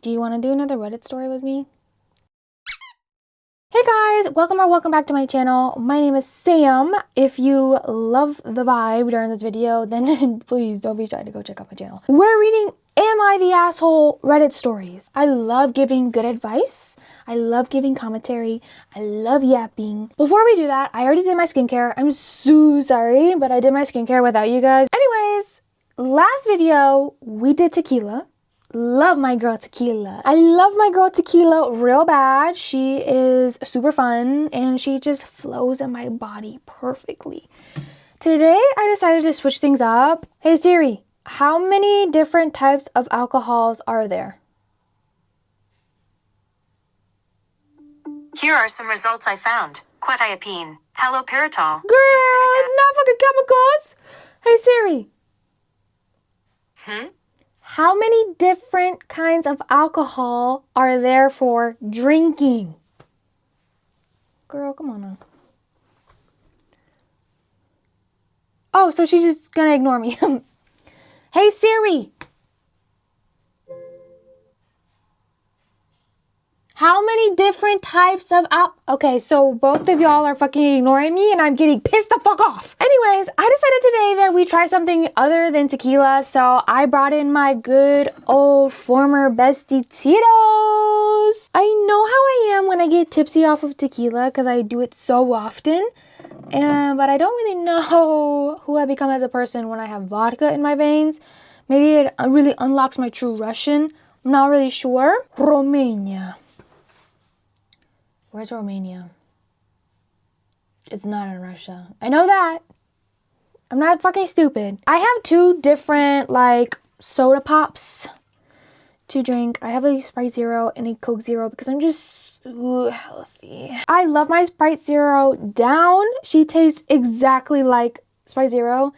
Do you want to do another Reddit story with me? Hey guys, welcome back to my channel. My name is Sam. If you love the vibe during this video, then please don't be shy to go check out my channel. We're reading Am I the Asshole Reddit stories. I love giving good advice. I love giving commentary. I love yapping. Before we do that, I already did my skincare. I'm so sorry, but I did my skincare without you guys. Anyways, last video, we did tequila. Love my girl tequila. I love my girl tequila real bad. She is super fun and she just flows in my body perfectly. Today I decided to switch things up. Hey Siri, how many different types of alcohols are there? Here are some results I found. Quetiapine, haloperidol. Girl, not fucking chemicals. Hey Siri. How many different kinds of alcohol are there for drinking? Girl, come on now. Oh, so she's just gonna ignore me. Hey Siri. How many different types of Okay, so both of y'all are fucking ignoring me and I'm getting pissed the fuck off. Anyways, I decided today that we try something other than tequila, so I brought in my good old former bestie Tito's. I know how I am when I get tipsy off of tequila because I do it so often. But I don't really know who I become as a person when I have vodka in my veins. Maybe it really unlocks my true Russian. I'm not really sure. Romania. Where's Romania? It's not in Russia. I know that. I'm not fucking stupid. I have two different, like, soda pops to drink. I have a Sprite Zero and a Coke Zero because I'm just so healthy. I love my Sprite Zero down. She tastes exactly like Sprite Zero.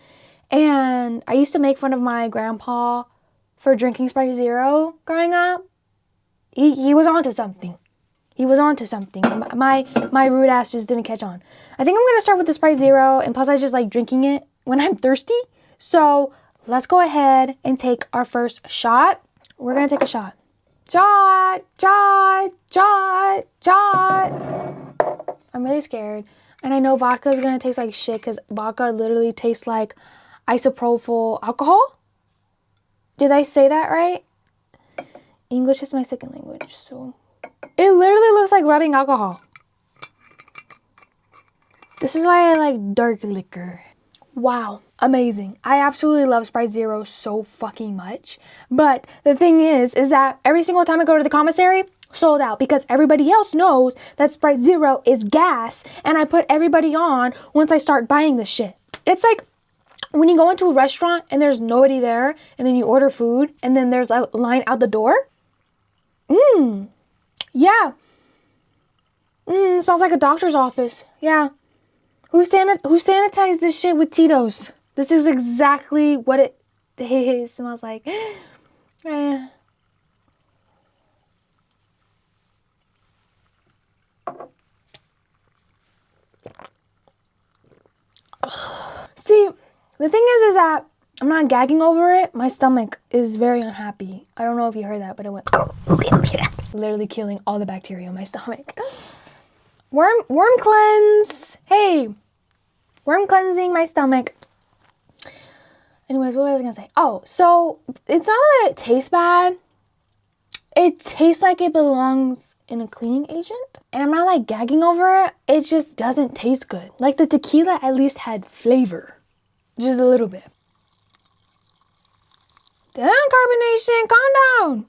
And I used to make fun of my grandpa for drinking Sprite Zero growing up. He was onto something. He was onto something. My rude ass just didn't catch on. I think I'm going to start with the Sprite Zero, and plus I just like drinking it when I'm thirsty. So let's go ahead and take our first shot. We're going to take a shot. Shot, shot, shot, shot. I'm really scared. And I know vodka is going to taste like shit because vodka literally tastes like isopropyl alcohol. Did I say that right? English is my second language, so... It literally looks like rubbing alcohol. This is why I like dark liquor. Wow, amazing. I absolutely love Sprite Zero so fucking much. But the thing is that every single time I go to the commissary, sold out because everybody else knows that Sprite Zero is gas and I put everybody on once I start buying this shit. It's like when you go into a restaurant and there's nobody there and then you order food and then there's a line out the door. Yeah. It smells like a doctor's office. Yeah. Who sanitized this shit with Tito's? This is exactly what it smells like. See, the thing is that I'm not gagging over it. My stomach is very unhappy. I don't know if you heard that, but it went literally killing all the bacteria in my stomach. Worm cleanse. Hey, worm cleansing my stomach. Anyways, what was I gonna say? Oh, so it's not that it tastes bad. It tastes like it belongs in a cleaning agent. And I'm not like gagging over it. It just doesn't taste good. Like the tequila at least had flavor. Just a little bit. Damn, carbonation, calm down.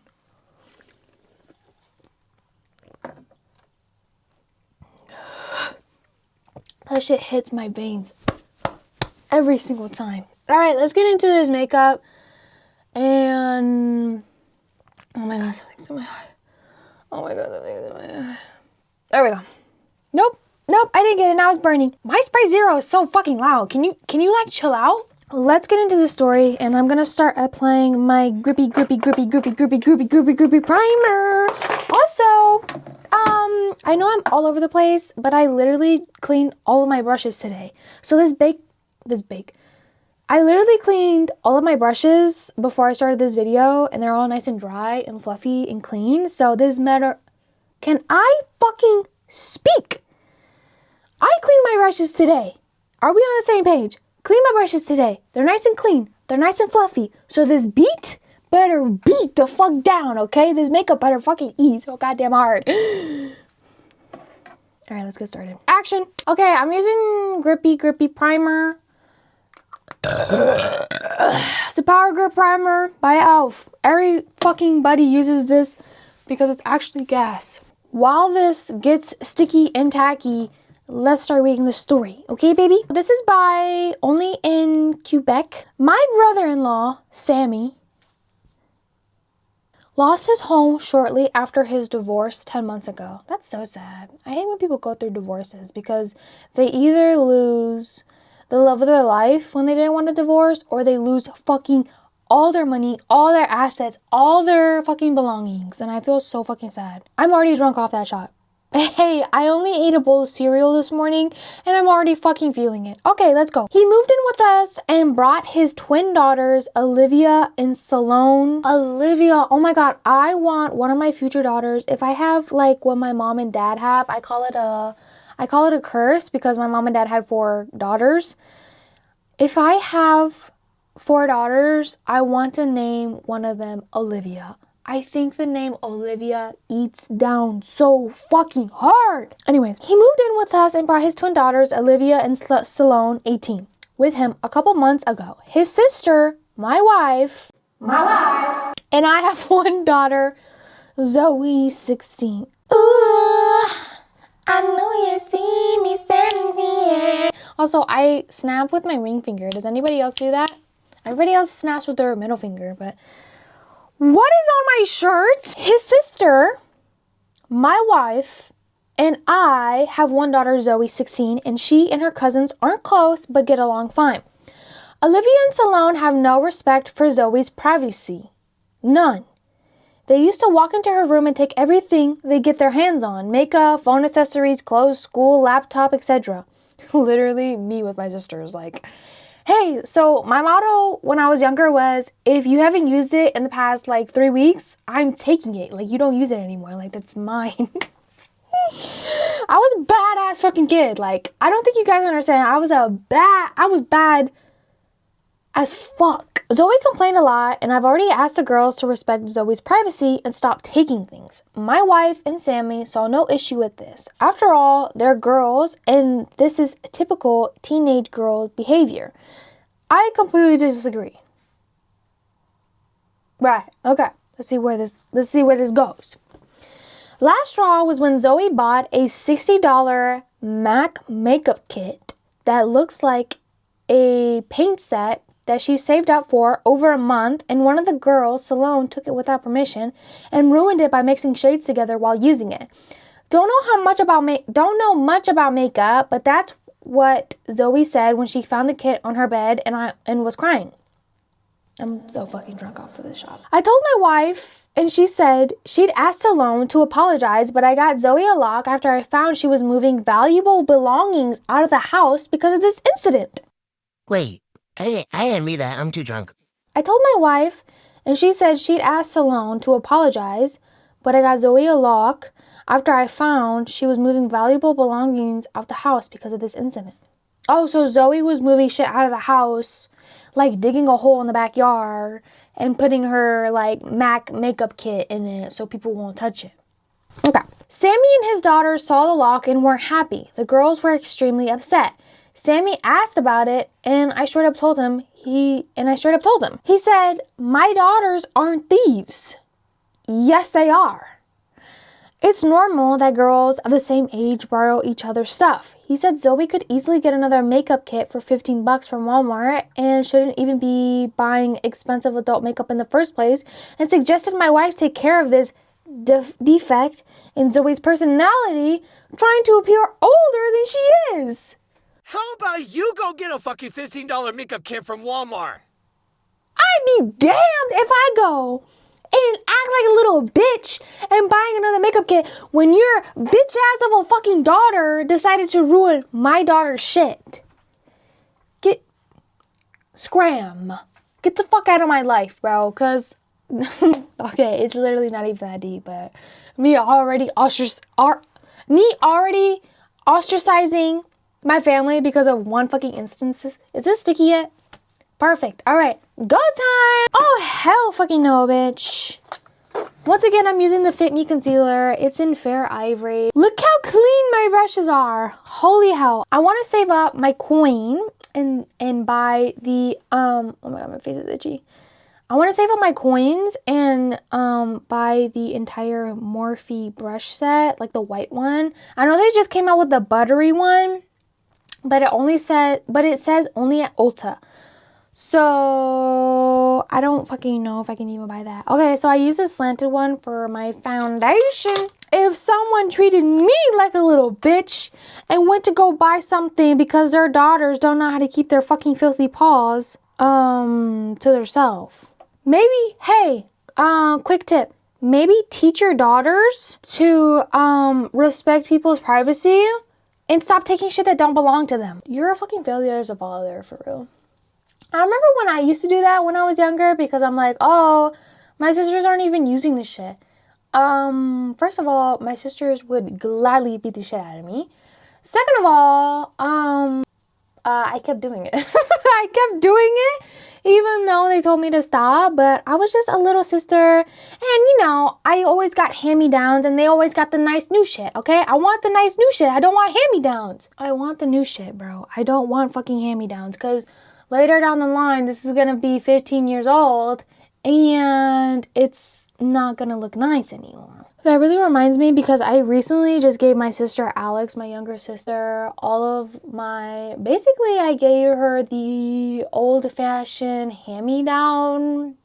That shit hits my veins every single time. All right, let's get into this makeup. And oh my god, something's in my eye. Oh my god, something's in my eye. There we go. Nope, I didn't get it. Now it's burning. My Sprite Zero is so fucking loud. Can you like chill out? Let's get into the story, and I'm gonna start applying my grippy primer. Also, I know I'm all over the place, but I literally cleaned all of my brushes today. So I literally cleaned all of my brushes before I started this video, and they're all nice and dry and fluffy and clean. So this matter, can I fucking speak? I cleaned my brushes today. Are we on the same page? Clean my brushes today. They're nice and clean. They're nice and fluffy. So this beat better beat the fuck down, okay? This makeup better fucking eat so goddamn hard. All right, let's get started. Action. Okay, I'm using Grippy Primer. It's a Power Grip Primer by e.l.f. Every fucking buddy uses this because it's actually gas. While this gets sticky and tacky, let's start reading the story. Okay, baby? This is by Only in Quebec. My brother-in-law, Sammy, lost his home shortly after his divorce 10 months ago. That's so sad. I hate when people go through divorces because they either lose the love of their life when they didn't want a divorce, or they lose fucking all their money, all their assets, all their fucking belongings. And I feel so fucking sad. I'm already drunk off that shot. Hey, I only ate a bowl of cereal this morning and I'm already fucking feeling it. Okay, let's go. He moved in with us and brought his twin daughters, Olivia and Salone. Olivia, oh my God, I want one of my future daughters. If I have like what my mom and dad have, I call it a curse because my mom and dad had 4 daughters. If I have 4 daughters, I want to name one of them Olivia. I think the name Olivia eats down so fucking hard. Anyways, he moved in with us and brought his twin daughters, Olivia and Salone, 18, with him a couple months ago. His sister, my wife, and I have one daughter, Zoe, 16. Ooh, I know you see me standing here. Also, I snap with my ring finger. Does anybody else do that? Everybody else snaps with their middle finger, but what is on my shirt? His sister, my wife, and I have one daughter, Zoe, 16, and she and her cousins aren't close but get along fine. Olivia and Salone have no respect for Zoe's privacy. None. They used to walk into her room and take everything they get their hands on. Makeup, phone accessories, clothes, school, laptop, etc. Literally me with my sisters, like, hey, so my motto when I was younger was, if you haven't used it in the past like 3 weeks, I'm taking it. Like, you don't use it anymore. Like, that's mine. I was a badass fucking kid. Like, I don't think you guys understand. I was bad as fuck. Zoe complained a lot, and I've already asked the girls to respect Zoe's privacy and stop taking things. My wife and Sammy saw no issue with this. After all, they're girls, and this is typical teenage girl behavior. I completely disagree. Right, okay. Let's see where this goes. Last straw was when Zoe bought a $60 MAC makeup kit that looks like a paint set that she saved up for over a month, and one of the girls, Salone, took it without permission and ruined it by mixing shades together while using it. Don't know much about makeup, but that's what Zoe said when she found the kit on her bed and was crying. I'm so fucking drunk off of this shop. I told my wife, and she said she'd asked Salone to apologize, but I got Zoe a lock after I found she was moving valuable belongings out of the house because of this incident. Wait, I didn't read that. I'm too drunk. I told my wife, and she said she'd asked Salone to apologize, but I got Zoe a lock after I found she was moving valuable belongings out of the house because of this incident. Oh, so Zoe was moving shit out of the house, like digging a hole in the backyard and putting her like MAC makeup kit in it so people won't touch it. Okay. Sammy and his daughters saw the lock and weren't happy. The girls were extremely upset. Sammy asked about it, and I straight up told him. He said, "My daughters aren't thieves." Yes, they are. It's normal that girls of the same age borrow each other's stuff. He said Zoe could easily get another makeup kit for $15 from Walmart and shouldn't even be buying expensive adult makeup in the first place, and suggested my wife take care of this defect in Zoe's personality, trying to appear older than she is. How about you go get a fucking $15 makeup kit from Walmart? I'd be damned if I go and act like a little bitch and buying another makeup kit when your bitch ass of a fucking daughter decided to ruin my daughter's shit. Scram. Get the fuck out of my life, bro. Cause okay, it's literally not even that deep, but me already ostracizing my family because of one fucking instance. Is this sticky yet? Perfect. All right, go time. Oh hell, fucking no, bitch. Once again, I'm using the Fit Me concealer. It's in Fair Ivory. Look how clean my brushes are. Holy hell. I want to save up my coin and buy the oh my god, my face is itchy. I want to save up my coins and buy the entire Morphe brush set, like the white one. I know they just came out with the buttery one, but it says only at Ulta. So I don't fucking know if I can even buy that. Okay, so I use a slanted one for my foundation. If someone treated me like a little bitch and went to go buy something because their daughters don't know how to keep their fucking filthy paws to themselves. Maybe, hey, quick tip. Maybe teach your daughters to respect people's privacy and stop taking shit that don't belong to them. You're a fucking failure as a father, for real. I remember when I used to do that when I was younger because I'm like, oh, my sisters aren't even using this shit. First of all, my sisters would gladly beat the shit out of me. Second of all, I kept doing it. I kept doing it even though they told me to stop, but I was just a little sister and you know, I always got hand-me-downs and they always got the nice new shit, okay? I want the nice new shit. I don't want hand-me-downs. I want the new shit, bro. I don't want fucking hand-me-downs because later down the line, this is gonna be 15 years old and it's not gonna look nice anymore. That really reminds me because I recently just gave my sister Alex, my younger sister, all of my, basically I gave her the old-fashioned hand-me-down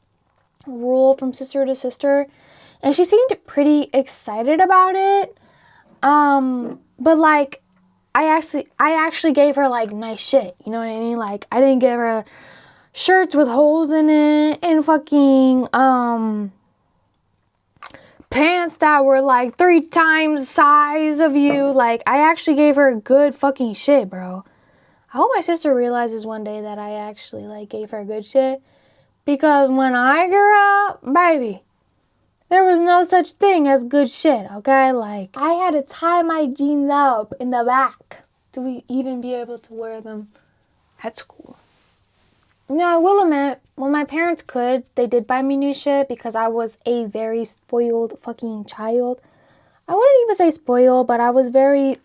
rule from sister to sister and she seemed pretty excited about it. But like, I actually gave her like nice shit, you know what I mean? Like I didn't give her shirts with holes in it and fucking pants that were like 3 times the size of you. Like I actually gave her good fucking shit, bro. I hope my sister realizes one day that I actually like gave her good shit because when I grew up, baby, there was no such thing as good shit, okay? Like, I had to tie my jeans up in the back to even be able to wear them at school. Now, I will admit, when my parents could, they did buy me new shit because I was a very spoiled fucking child. I wouldn't even say spoiled, but I was very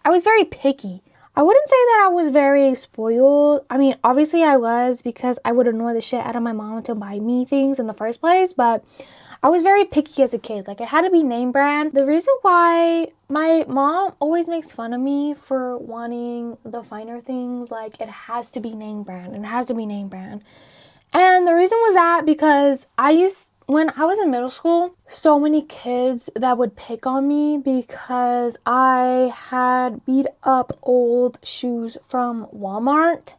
picky. I wouldn't say that I was very spoiled. I mean, obviously I was because I would annoy the shit out of my mom to buy me things in the first place, but I was very picky as a kid. Like, it had to be name brand. The reason why my mom always makes fun of me for wanting the finer things, like, it has to be name brand. It has to be name brand. And the reason was that because when I was in middle school, so many kids that would pick on me because I had beat up old shoes from Walmart.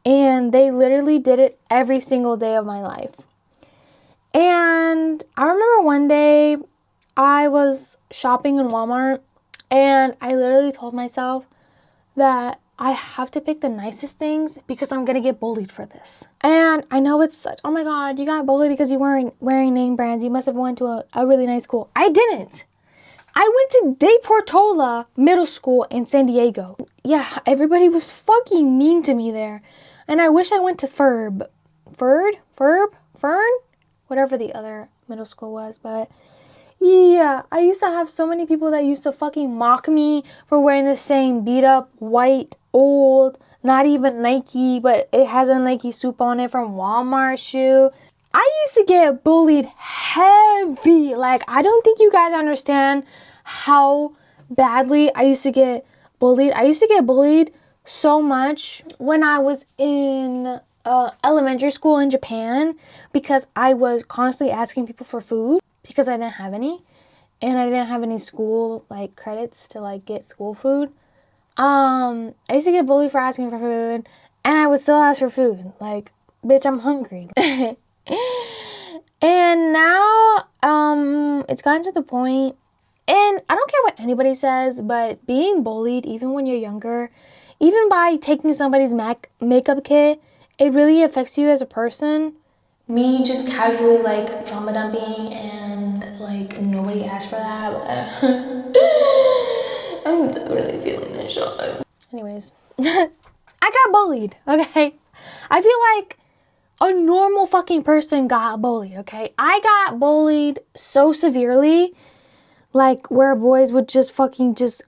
And they literally did it every single day of my life. And I remember one day I was shopping in Walmart and I literally told myself that I have to pick the nicest things because I'm going to get bullied for this. And I know it's such, oh my God, you got bullied because you weren't wearing name brands. You must have went to a really nice school. I didn't. I went to De Portola Middle School in San Diego. Yeah, everybody was fucking mean to me there. And I wish I went to Fern? Whatever the other middle school was, but yeah, I used to have so many people that used to fucking mock me for wearing the same beat up, white, old, not even Nike, but it has a Nike soup on it from Walmart shoe. I used to get bullied heavy. Like, I don't think you guys understand how badly I used to get bullied. I used to get bullied so much when I was in elementary school in Japan because I was constantly asking people for food because I didn't have any and I didn't have any school like credits to like get school food. I used to get bullied for asking for food and I would still ask for food. Like, bitch, I'm hungry. And now it's gotten to the point, and I don't care what anybody says, but being bullied even when you're younger, even by taking somebody's makeup kit it really affects you as a person. Me just casually like trauma dumping and like nobody asked for that. I'm really feeling this shot. Anyways, I got bullied, okay? I feel like a normal fucking person got bullied, okay? I got bullied so severely, like where boys would just fucking just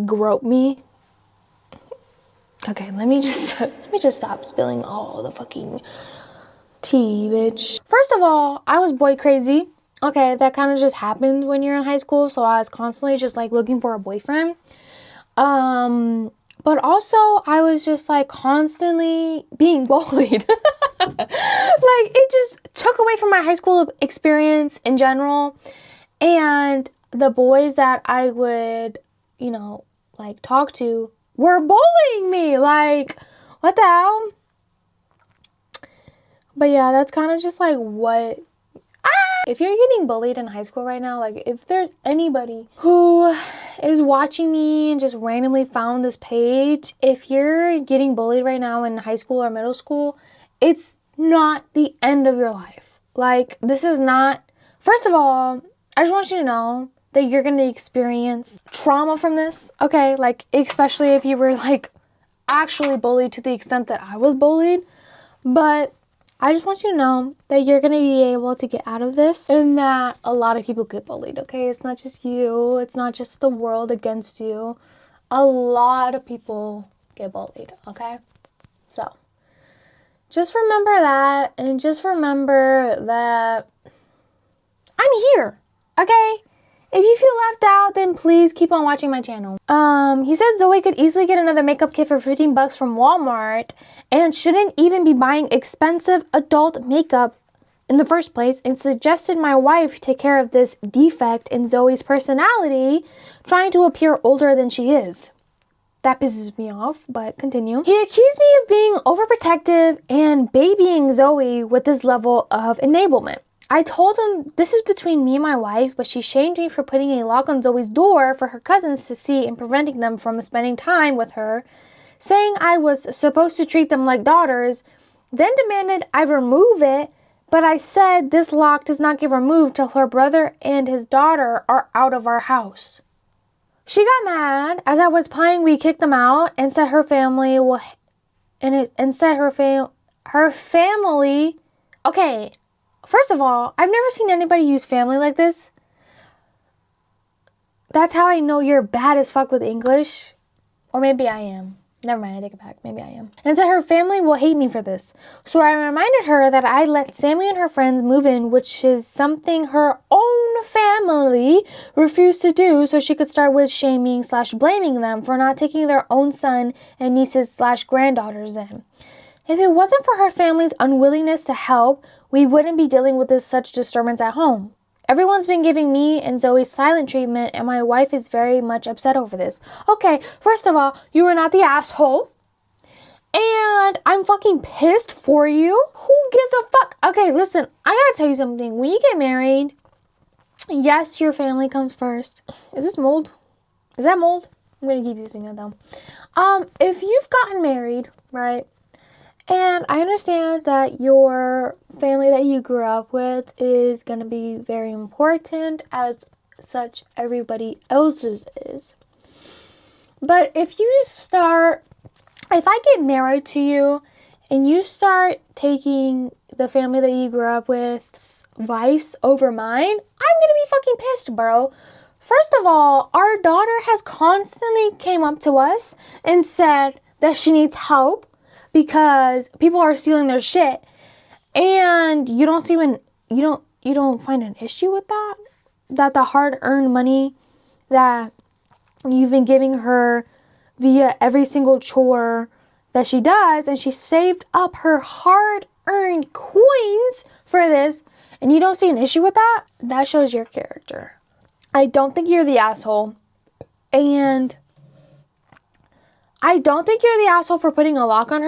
grope me. Okay, let me just stop spilling all the fucking tea, bitch. First of all, I was boy crazy. Okay, that kind of just happened when you're in high school, so I was constantly just like looking for a boyfriend. But also I was just like constantly being bullied. Like it just took away from my high school experience in general. And the boys that I would, you know, like talk to were bullying me. Like, what the hell? But yeah, that's kind of just like what... If you're getting bullied in high school right now, like if there's anybody who is watching me and just randomly found this page, if you're getting bullied right now in high school or middle school, it's not the end of your life. Like, this is not... First of all, I just want you to know that you're going to experience trauma from this, okay? Like, especially if you were like actually bullied to the extent that I was bullied. But I just want you to know that you're going to be able to get out of this and that a lot of people get bullied, okay? It's not just you. It's not just the world against you. A lot of people get bullied, okay? So, just remember that, and just remember that I'm here, okay? If you feel left out, then please keep on watching my channel. He said Zoe could easily get another makeup kit for $15 from Walmart and shouldn't even be buying expensive adult makeup in the first place, and suggested my wife take care of this defect in Zoe's personality, trying to appear older than she is. That pisses me off, but continue. He accused me of being overprotective and babying Zoe with this level of enablement. I told him this is between me and my wife, but she shamed me for putting a lock on Zoe's door for her cousins to see and preventing them from spending time with her, saying I was supposed to treat them like daughters, then demanded I remove it, but I said this lock does not get removed till her brother and his daughter are out of our house. She got mad. As I was playing, we kicked them out and said her family will... her family... Okay... First of all, I've never seen anybody use family like this. That's how I know you're bad as fuck with English. Or maybe I am. Never mind, I take it back. Maybe I am. And said her family will hate me for this. So I reminded her that I let Sammy and her friends move in, which is something her own family refused to do, so she could start with shaming / blaming them for not taking their own son and nieces / granddaughters in. If it wasn't for her family's unwillingness to help, we wouldn't be dealing with such disturbance at home. Everyone's been giving me and Zoe silent treatment, and my wife is very much upset over this. Okay, first of all, you are not the asshole. And I'm fucking pissed for you. Who gives a fuck? Okay, listen, I gotta tell you something. When you get married, yes, your family comes first. Is this mold? Is that mold? I'm gonna keep using it though. If you've gotten married, right? And I understand that your family that you grew up with is going to be very important, as such everybody else's is. But if I get married to you and you start taking the family that you grew up with's vice over mine, I'm going to be fucking pissed, bro. First of all, our daughter has constantly came up to us and said that she needs help because people are stealing their shit, and you don't find an issue with that the hard-earned money that you've been giving her via every single chore that she does, and she saved up her hard-earned coins for this, and you don't see an issue with that shows your character. I don't think you're the asshole, and I don't think you're the asshole for putting a lock on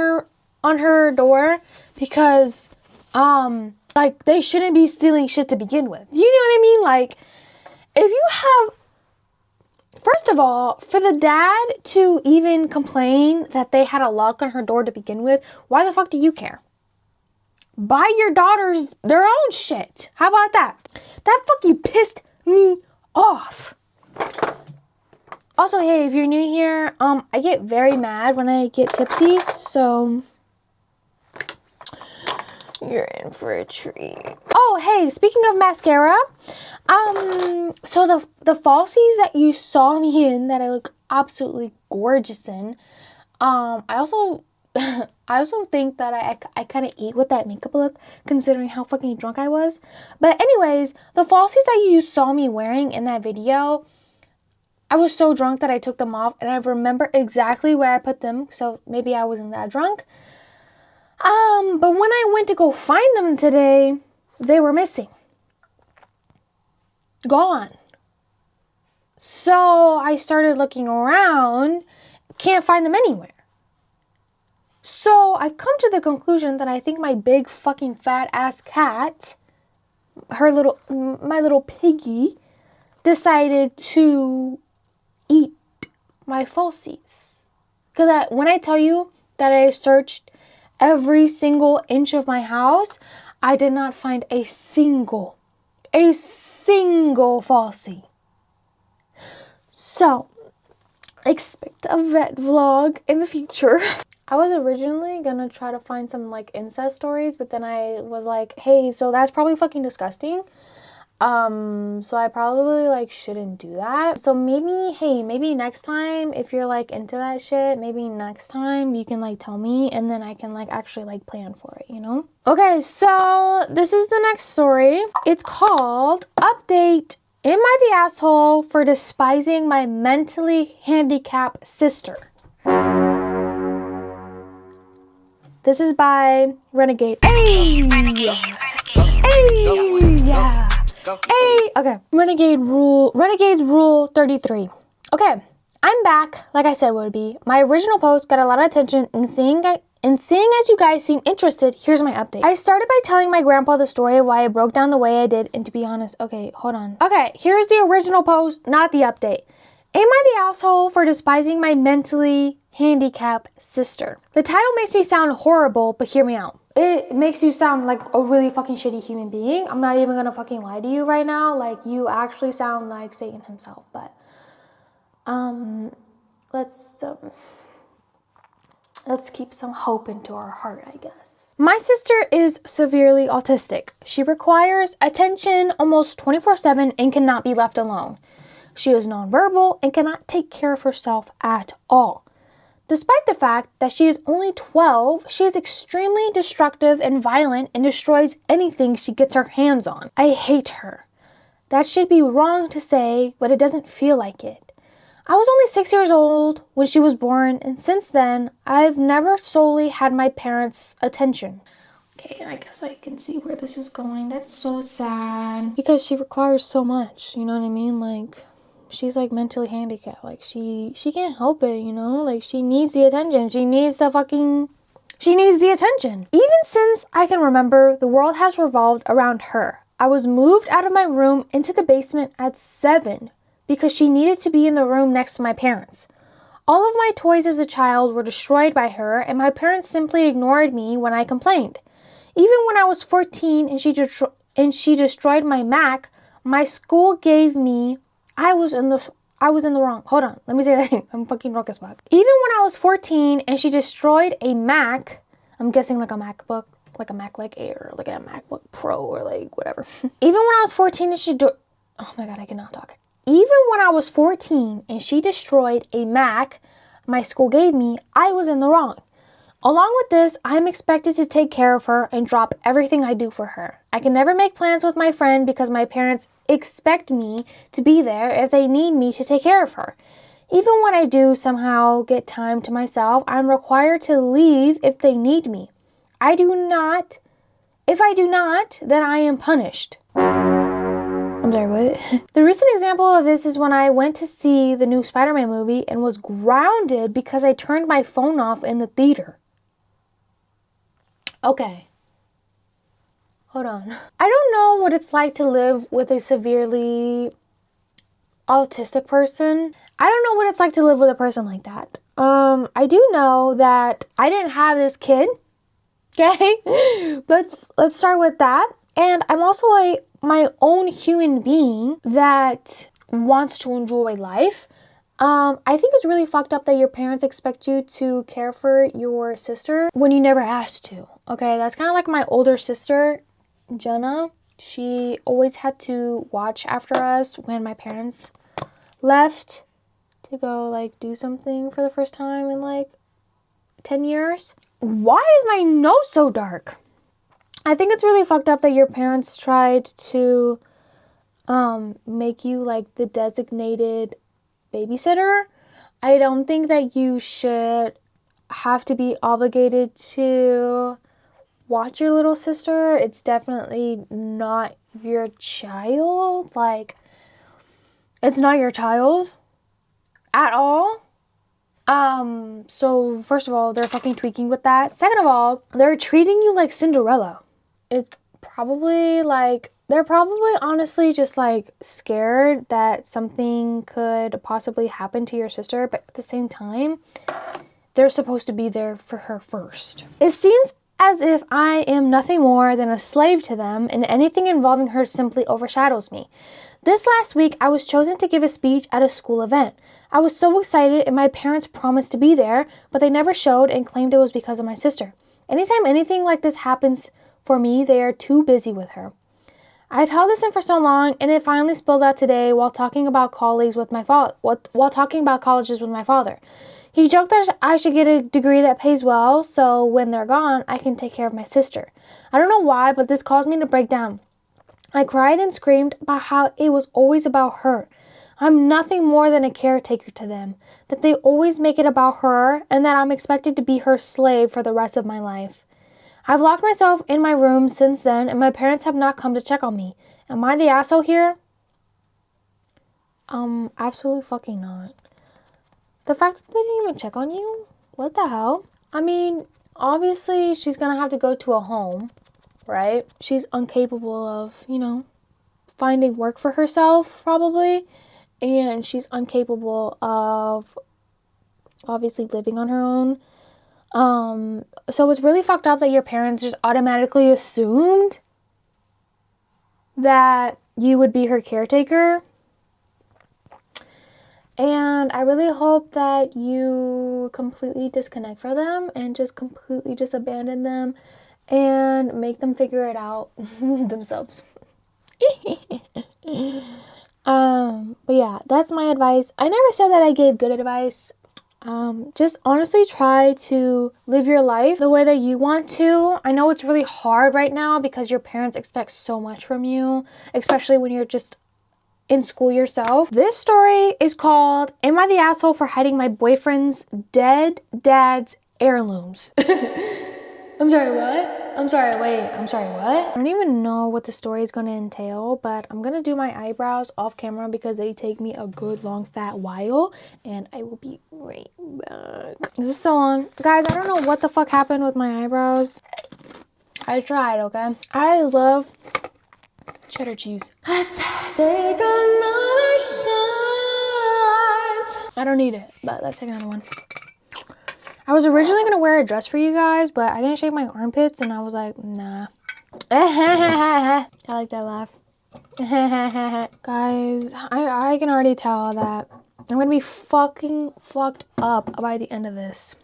her door, because like, they shouldn't be stealing shit to begin with. You know what I mean? Like, if you have... First of of all, for the dad to even complain that they had a lock on her door to begin with, why the fuck do you care? Buy your daughters their own shit. How about that? That fucking pissed me off. Also, hey, if you're new here, I get very mad when I get tipsy, so you're in for a treat. Oh, hey, speaking of mascara, so the falsies that you saw me in that I look absolutely gorgeous in, I also think that I kind of ate with that makeup look, considering how fucking drunk I was. But anyways, the falsies that you saw me wearing in that video, I was so drunk that I took them off, and I remember exactly where I put them, so maybe I wasn't that drunk. But when I went to go find them today, they were missing. Gone. So I started looking around, can't find them anywhere. So I've come to the conclusion that I think my big fucking fat ass cat, my little piggy, decided to eat my falsies. Because when I tell you that I searched every single inch of my house, I did not find a single falsie. So, expect a vet vlog in the future. I was originally gonna try to find some like incest stories, but then I was like, hey, so that's probably fucking disgusting. So I probably like shouldn't do that. So maybe next time, if you're like into that shit, maybe next time you can like tell me, and then I can like actually like plan for it, you know? Okay, so this is the next story. It's called Update. Am I the asshole for despising my mentally handicapped sister? This is by Renegade. Hey! Yeah. Hey! Okay. Renegades Rule 33. Okay. I'm back, like I said would be. My original post got a lot of attention, and seeing as you guys seem interested, here's my update. I started by telling my grandpa the story of why I broke down the way I did, and to be honest, okay, hold on. Okay, here's the original post, not the update. Am I the asshole for despising my mentally handicapped sister? The title makes me sound horrible, but hear me out. It makes you sound like a really fucking shitty human being. I'm not even gonna fucking lie to you right now. Like, you actually sound like Satan himself, but let's keep some hope into our heart, I guess. My sister is severely autistic. She requires attention almost 24/7 and cannot be left alone. She is nonverbal and cannot take care of herself at all. Despite the fact that she is only 12, she is extremely destructive and violent and destroys anything she gets her hands on. I hate her. That should be wrong to say, but it doesn't feel like it. I was only 6 years old when she was born, and since then, I've never solely had my parents' attention. Okay, I guess I can see where this is going. That's so sad. Because she requires so much, you know what I mean? Like, she's like mentally handicapped. Like, she can't help it, you know? Like, she needs the attention. She needs the attention. Even since I can remember, the world has revolved around her. I was moved out of my room into the basement at 7 because she needed to be in the room next to my parents. All of my toys as a child were destroyed by her, and my parents simply ignored me when I complained. Even when I was 14 and she destroyed my Mac, my school gave me... I was in the wrong. Hold on. Let me say that again. I'm fucking drunk as fuck. Even when I was 14 and she destroyed a Mac, I'm guessing like a MacBook, like a MacBook Air, like a MacBook Pro, or like whatever. Even when I was 14 and oh my God, I cannot talk. Even when I was 14 and she destroyed a Mac my school gave me, I was in the wrong. Along with this, I'm expected to take care of her and drop everything I do for her. I can never make plans with my friend because my parents expect me to be there if they need me to take care of her. Even when I do somehow get time to myself, I'm required to leave if they need me. If I do not, then I am punished. I'm sorry, what? The recent example of this is when I went to see the new Spider-Man movie and was grounded because I turned my phone off in the theater. Okay. Hold on. I don't know what it's like to live with a severely autistic person. I don't know what it's like to live with a person like that. I do know that I didn't have this kid. Okay? Let's start with that. And I'm also my own human being that wants to enjoy life. I think it's really fucked up that your parents expect you to care for your sister when you never asked to. Okay? That's kind of like my older sister, Jenna. She always had to watch after us when my parents left to go like do something for the first time in like 10 years. Why is my nose so dark? I think it's really fucked up that your parents tried to make you like the designated babysitter. I don't think that you should have to be obligated to watch your little sister. It's definitely not your child. Like, it's not your child at all. So first of all, they're fucking tweaking with that. Second of all, they're treating you like Cinderella. It's probably like, they're probably honestly just like scared that something could possibly happen to your sister, but at the same time, they're supposed to be there for her first. It seems as if I am nothing more than a slave to them, and anything involving her simply overshadows me. This last week, I was chosen to give a speech at a school event. I was so excited, and my parents promised to be there, but they never showed and claimed it was because of my sister. Anytime anything like this happens for me, they are too busy with her. I've held this in for so long, and it finally spilled out today while talking about colleagues with my while talking about colleges with my father. He joked that I should get a degree that pays well, so when they're gone, I can take care of my sister. I don't know why, but this caused me to break down. I cried and screamed about how it was always about her. I'm nothing more than a caretaker to them, that they always make it about her, and that I'm expected to be her slave for the rest of my life. I've locked myself in my room since then, and my parents have not come to check on me. Am I the asshole here? Absolutely fucking not. The fact that they didn't even check on you? What the hell? I mean, obviously she's gonna have to go to a home, right? She's incapable of, finding work for herself, probably. And she's incapable of obviously living on her own. So it's really fucked up that your parents just automatically assumed that you would be her caretaker. And I really hope that you completely disconnect from them and just completely just abandon them and make them figure it out themselves. But yeah, that's my advice. I never said that I gave good advice. Just honestly try to live your life the way that you want to. I know it's really hard right now because your parents expect so much from you, especially when you're just in school yourself. This story is called, Am I the Asshole for Hiding My Boyfriend's Dead Dad's Heirlooms? I'm sorry, what? I'm sorry, what? I don't even know what the story is going to entail, but I'm going to do my eyebrows off camera because they take me a good long fat while, and I will be right back. Is this so long? Guys, I don't know what the fuck happened with my eyebrows. I tried, okay? I love cheddar cheese. Let's take another shot. I don't need it, but let's take another one. I was originally going to wear a dress for you guys, but I didn't shave my armpits, and I was like, nah. I like that laugh. Guys, I can already tell that I'm going to be fucking fucked up by the end of this.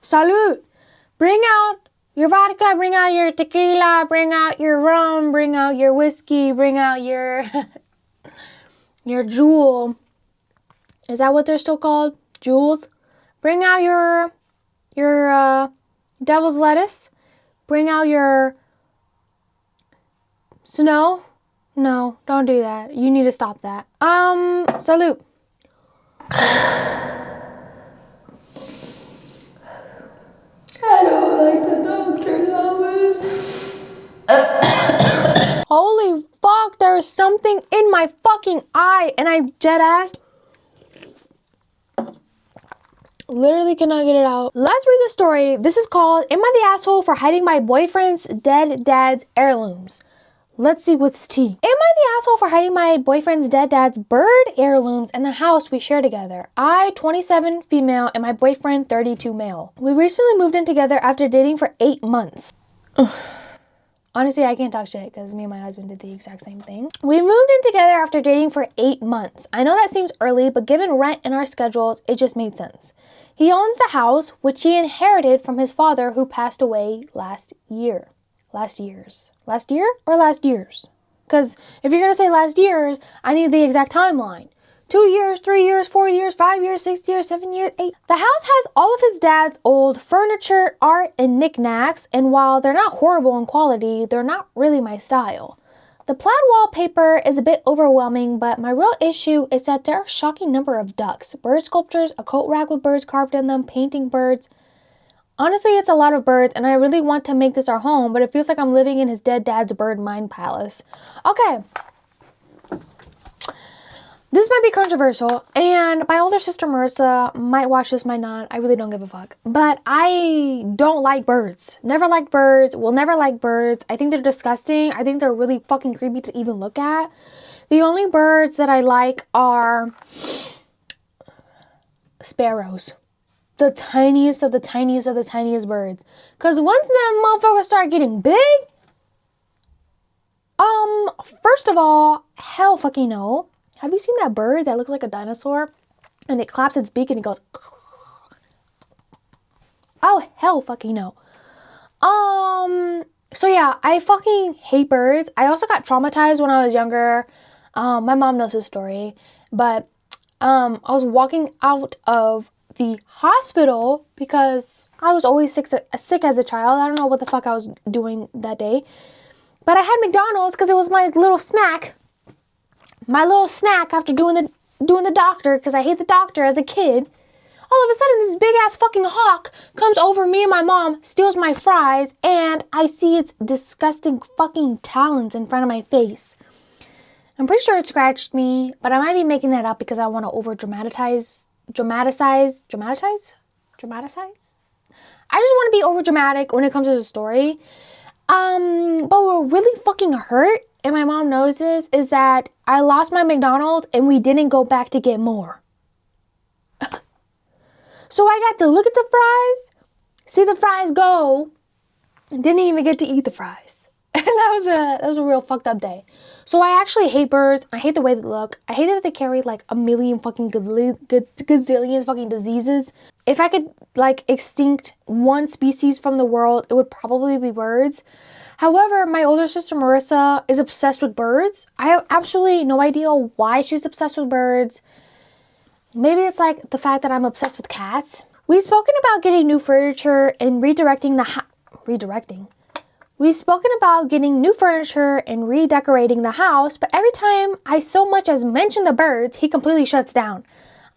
Salud! Bring out your vodka, bring out your tequila, bring out your rum, bring out your whiskey, bring out your your jewel. Is that what they're still called? Jewels? Bring out your devil's lettuce. Bring out your snow. No, don't do that. You need to stop that. Salute. I don't like the doctor's office. Holy fuck, there is something in my fucking eye, and I dead ass literally cannot get it out. Let's read the story. This is called, Am I the Asshole for Hiding My Boyfriend's Dead Dad's Heirlooms? Let's see what's tea. Am I the asshole for hiding my boyfriend's dead dad's bird heirlooms in the house we share together? I, 27, female, and my boyfriend, 32, male. We recently moved in together after dating for 8 months. Honestly, I can't talk shit because me and my husband did the exact same thing. We moved in together after dating for 8 months. I know that seems early, but given rent and our schedules, it just made sense. He owns the house, which he inherited from his father, who passed away last year? Last years? Last year or last years? Because if you're going to say last years, I need the exact timeline. 2 years, 3 years, 4 years, 5 years, 6 years, 7 years, 8. The house has all of his dad's old furniture, art, and knickknacks, and while they're not horrible in quality, they're not really my style. The plaid wallpaper is a bit overwhelming, but my real issue is that there are a shocking number of ducks, bird sculptures, a coat rack with birds carved in them, painting birds. Honestly, it's a lot of birds, and I really want to make this our home, but it feels like I'm living in his dead dad's bird mind palace. Okay. This might be controversial, and my older sister Marissa might watch this, might not. I really don't give a fuck. But I don't like birds. Never liked birds. Will never like birds. I think they're disgusting. I think they're really fucking creepy to even look at. The only birds that I like are sparrows. The tiniest of the tiniest of the tiniest birds. Because once them motherfuckers start getting big, first of all, hell fucking no. Have you seen that bird that looks like a dinosaur? And it claps its beak and it goes... Oh, hell fucking no. So yeah, I fucking hate birds. I also got traumatized when I was younger. My mom knows this story. But I was walking out of the hospital because I was always sick as a child. I don't know what the fuck I was doing that day. But I had McDonald's because it was my little snack. My little snack after doing the doctor, because I hate the doctor as a kid. All of a sudden, this big ass fucking hawk comes over me and my mom, steals my fries, and I see its disgusting fucking talons in front of my face. I'm pretty sure it scratched me, but I might be making that up because I want to dramatize. I just want to be over dramatic when it comes to the story. But what really fucking hurt, and my mom knows this, is that I lost my McDonald's and we didn't go back to get more. So I got to look at the fries, see the fries go, and didn't even get to eat the fries. And that was a real fucked up day. So I actually hate birds. I hate the way they look. I hate that they carry like a million fucking gazillions fucking diseases. If I could like extinct one species from the world, it would probably be birds. However, my older sister Marissa is obsessed with birds. I have absolutely no idea why she's obsessed with birds. Maybe it's like the fact that I'm obsessed with cats. We've spoken about getting new furniture and We've spoken about getting new furniture and redecorating the house, but every time I so much as mention the birds, he completely shuts down.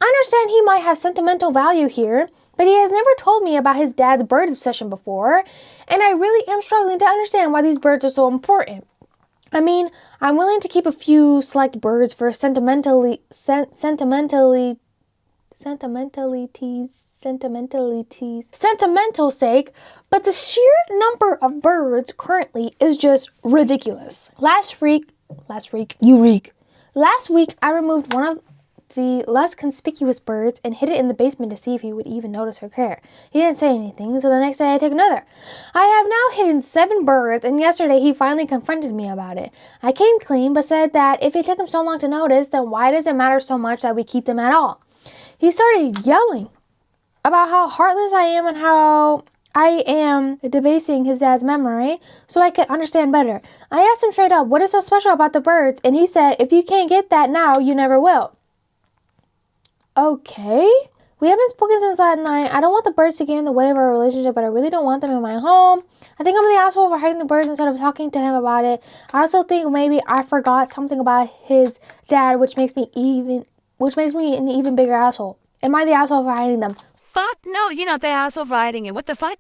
I understand he might have sentimental value here, but he has never told me about his dad's bird obsession before, and I really am struggling to understand why these birds are so important. I mean, I'm willing to keep a few select birds for sentimental sake, but the sheer number of birds currently is just ridiculous. Last week, I removed one of the less conspicuous birds and hid it in the basement to see if he would even notice her care. He didn't say anything, so the next day I took another. I have now hidden 7 birds, and yesterday he finally confronted me about it. I came clean, but said that if it took him so long to notice, then why does it matter so much that we keep them at all? He started yelling about how heartless I am and how I am debasing his dad's memory so I could understand better. I asked him straight up, what is so special about the birds? And he said, if you can't get that now, you never will. Okay. We haven't spoken since that night. I don't want the birds to get in the way of our relationship, but I really don't want them in my home. I think I'm the asshole for hiding the birds instead of talking to him about it. I also think maybe I forgot something about his dad, which makes me an even bigger asshole. Am I the asshole for hiding them? Fuck no, you're not the asshole for hiding it. What the fuck?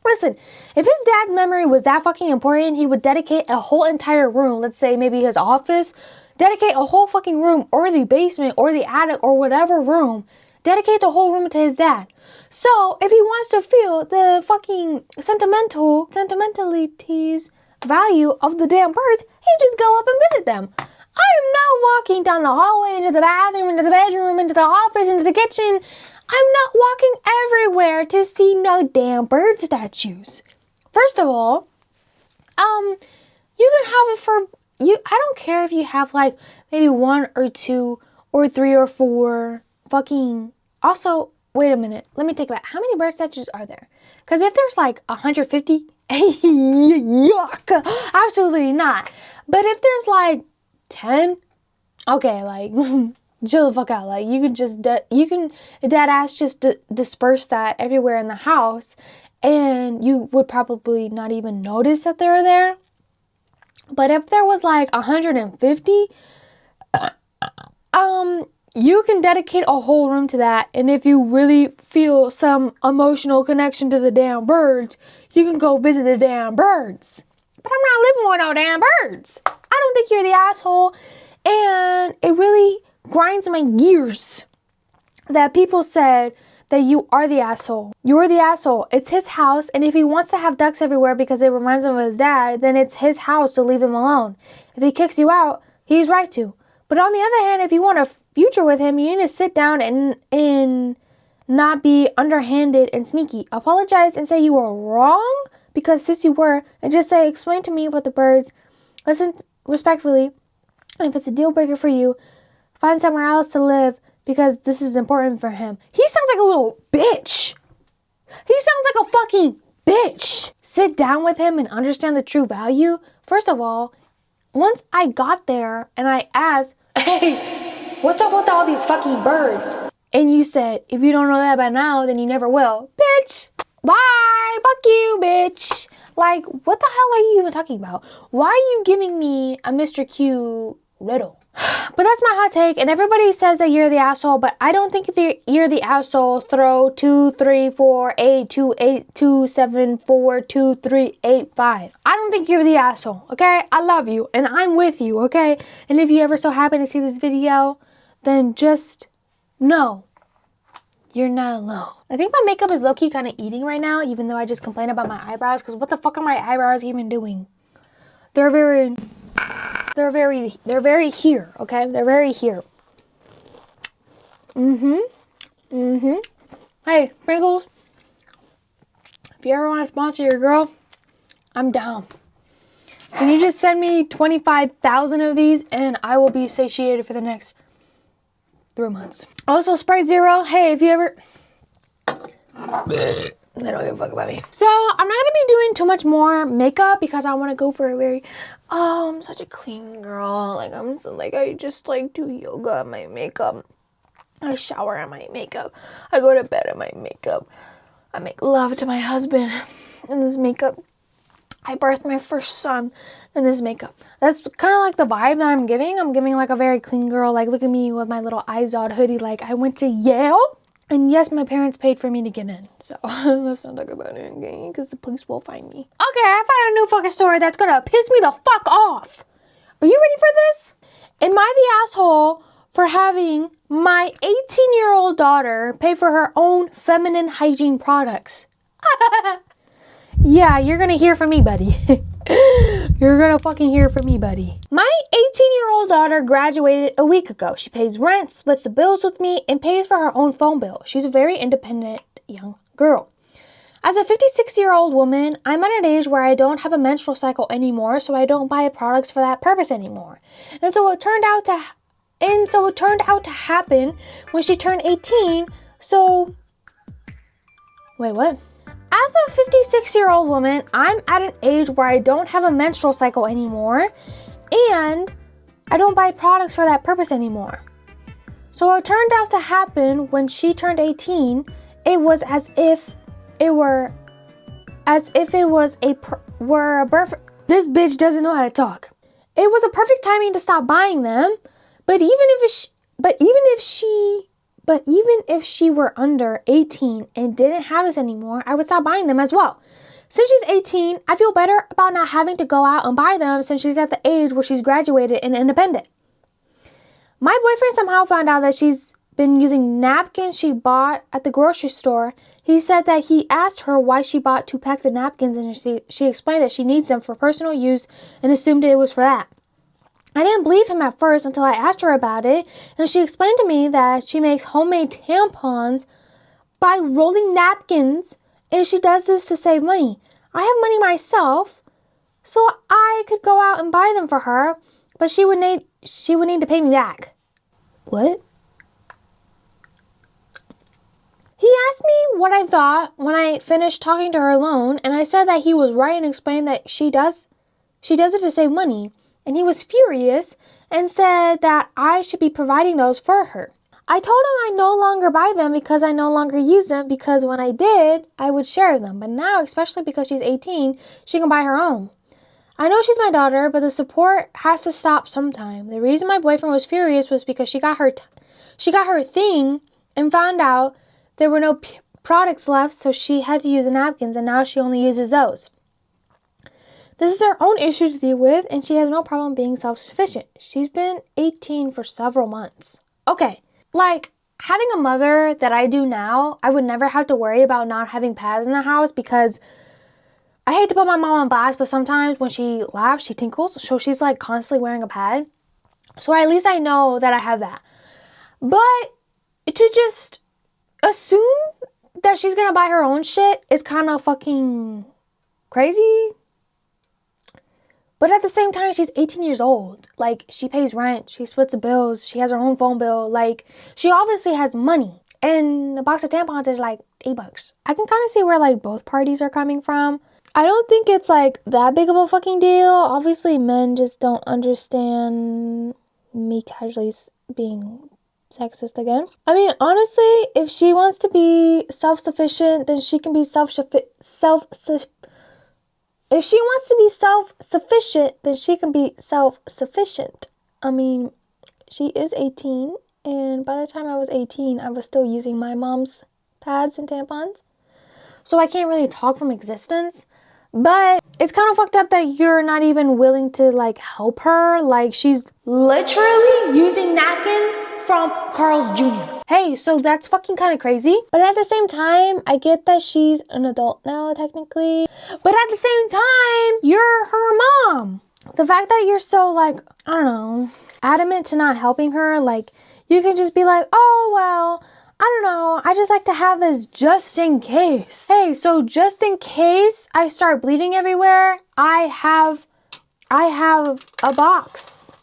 Listen, if his dad's memory was that fucking important, he would dedicate a whole entire room, let's say maybe his office, dedicate a whole fucking room, or the basement, or the attic, or whatever room, dedicate the whole room to his dad. So, if he wants to feel the fucking sentimentalities value of the damn birds, he'd just go up and visit them. I am not walking down the hallway, into the bathroom, into the bedroom, into the office, into the kitchen. I'm not walking everywhere to see no damn bird statues. First of all, you can have it for you. I don't care if you have like maybe 1 or 2 or 3 or 4 fucking. Also, wait a minute. Let me think about how many bird statues are there? Because if there's like 150, yuck, absolutely not. But if there's like 10, okay, like chill the fuck out. Like you can just dead ass just disperse that everywhere in the house, and you would probably not even notice that they're there. But if there was like 150, you can dedicate a whole room to that. And if you really feel some emotional connection to the damn birds, you can go visit the damn birds. But I'm not living with no damn birds. I don't think you're the asshole. And it really grinds my gears that people said that you are the asshole. You're the asshole. It's his house, and if he wants to have ducks everywhere because it reminds him of his dad, then it's his house, so leave him alone. If he kicks you out, he's right to. But on the other hand, if you want a future with him, you need to sit down and not be underhanded and sneaky. Apologize and say you were wrong, because since you were, and just say, explain to me about the birds. Listen respectfully, and if it's a deal breaker for you, find somewhere else to live, because this is important for him. He sounds like a little bitch. He sounds like a fucking bitch. Sit down with him and understand the true value. First of all, once I got there and I asked, hey, what's up with all these fucking birds? And you said, if you don't know that by now, then you never will. Bitch, bye, fuck you, bitch. Like, what the hell are you even talking about? Why are you giving me a Mr. Q riddle? But that's my hot take, and everybody says that you're the asshole, but I don't think you're the asshole. Throw 2, 3, 4, 8, 2, 8, 2, 7, 4, 2, 3, 8, 5. I don't think you're the asshole, okay? I love you, and I'm with you, okay? And if you ever so happen to see this video, then just know you're not alone. I think my makeup is low-key kind of eating right now, even though I just complained about my eyebrows, because what the fuck are my eyebrows even doing? They're very here, okay? They're very here. Hey, Pringles, if you ever want to sponsor your girl, I'm down. Can you just send me 25,000 of these and I will be satiated for the next 3 months. Also, Sprite Zero, hey, if you ever... They don't give a fuck about me. So, I'm not going to be doing too much more makeup because I want to go for a very... Oh, I'm such a clean girl. Like, I just, do yoga in my makeup. I shower in my makeup. I go to bed in my makeup. I make love to my husband in this makeup. I birthed my first son in this makeup. That's kind of like the vibe that I'm giving. I'm giving, a very clean girl. Like, look at me with my little Izod hoodie. Like, I went to Yale. And yes, my parents paid for me to get in. So, let's not talk about it again, because the police will find me. Okay, I found a new fucking story that's gonna piss me the fuck off. Are you ready for this? Am I the asshole for having my 18-year-old daughter pay for her own feminine hygiene products? Yeah, you're gonna hear from me, buddy. You're gonna fucking hear from me, buddy. My 18-year-old daughter graduated a week ago. She pays rent, splits the bills with me, and pays for her own phone bill. She's a very independent young girl. As a 56-year-old woman, I'm at an age where I don't have a menstrual cycle anymore, so I don't buy products for that purpose anymore. And so it turned out to happen when she turned 18. So, wait, what? As a 56-year-old woman, I'm at an age where I don't have a menstrual cycle anymore, and I don't buy products for that purpose anymore. So it turned out to happen when she turned 18, it was as if it were a perfect... This bitch doesn't know how to talk. It was a perfect timing to stop buying them, but even if she were under 18 and didn't have this anymore, I would stop buying them as well. Since she's 18, I feel better about not having to go out and buy them since she's at the age where she's graduated and independent. My boyfriend somehow found out that she's been using napkins she bought at the grocery store. He said that he asked her why she bought 2 packs of napkins, and she explained that she needs them for personal use and assumed it was for that. I didn't believe him at first until I asked her about it, and she explained to me that she makes homemade tampons by rolling napkins, and she does this to save money. I have money myself, so I could go out and buy them for her, but she would need to pay me back. What? He asked me what I thought when I finished talking to her alone, and I said that he was right and explained that she does it to save money. And he was furious and said that I should be providing those for her. I told him I no longer buy them because I no longer use them, because when I did, I would share them. But now, especially because she's 18, she can buy her own. I know she's my daughter, but the support has to stop sometime. The reason my boyfriend was furious was because she got her thing and found out there were no products left, so she had to use the napkins, and now she only uses those. This is her own issue to deal with, and she has no problem being self-sufficient. She's been 18 for several months. Okay, like, having a mother that I do now, I would never have to worry about not having pads in the house, because I hate to put my mom on blast, but sometimes when she laughs, she tinkles, so she's like constantly wearing a pad. So at least I know that I have that. But to just assume that she's gonna buy her own shit is kind of fucking crazy. But at the same time, she's 18 years old. Like, she pays rent, she splits the bills, she has her own phone bill. Like, she obviously has money. And a box of tampons is like $8. I can kind of see where like both parties are coming from. I don't think it's like that big of a fucking deal. Obviously, men just don't understand me casually being sexist again. I mean, honestly, if she wants to be self-sufficient, then she can be If she wants to be self-sufficient, then she can be self-sufficient. I mean, she is 18, and by the time I was 18, I was still using my mom's pads and tampons. So I can't really talk from existence. But it's kind of fucked up that you're not even willing to, like, help her. Like, she's literally using napkins from Carl's Jr. Hey, so that's fucking kind of crazy. But at the same time, I get that she's an adult now, technically. But at the same time, you're her mom. The fact that you're so, like, I don't know, adamant to not helping her, like, you can just be like, oh, well, I don't know, I just like to have this just in case. Hey, so just in case I start bleeding everywhere, I have a box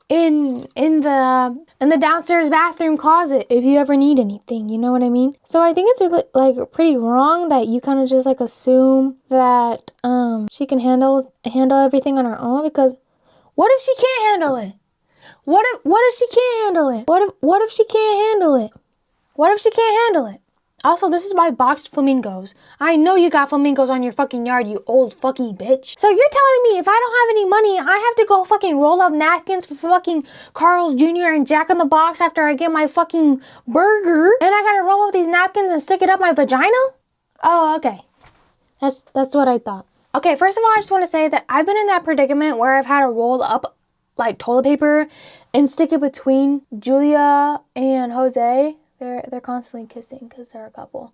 in the downstairs bathroom closet if you ever need anything, you know what I mean? So I think it's like pretty wrong that you kind of just like assume that she can handle everything on her own, because what if she can't handle it? What if she can't handle it? What if she can't handle it? What if she can't handle it? Also, this is my boxed flamingos. I know you got flamingos on your fucking yard, you old fucking bitch. So you're telling me if I don't have any money, I have to go fucking roll up napkins for fucking Carl's Jr. and Jack in the Box after I get my fucking burger, and I gotta roll up these napkins and stick it up my vagina? Oh, okay. That's what I thought. Okay, first of all, I just want to say that I've been in that predicament where I've had to roll up like toilet paper and stick it between Julia and Jose. They're constantly kissing because they're a couple.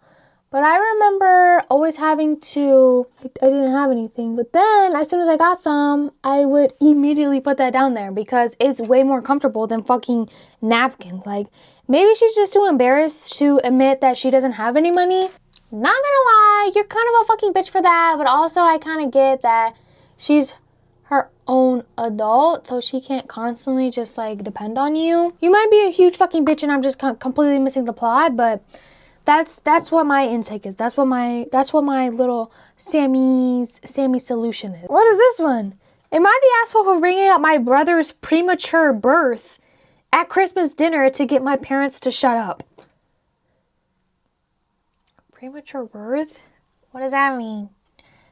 But I remember always having to, I didn't have anything. But then as soon as I got some, I would immediately put that down there because it's way more comfortable than fucking napkins. Like, maybe she's just too embarrassed to admit that she doesn't have any money. Not gonna lie, you're kind of a fucking bitch for that. But also I kind of get that she's her own adult, so she can't constantly just like depend on you. You might be a huge fucking bitch and I'm just completely missing the plot, but that's what my intake is. That's what my little Sammy solution is. What is this one? Am I the asshole for bringing up my brother's premature birth at Christmas dinner to get my parents to shut up? Premature birth? What does that mean?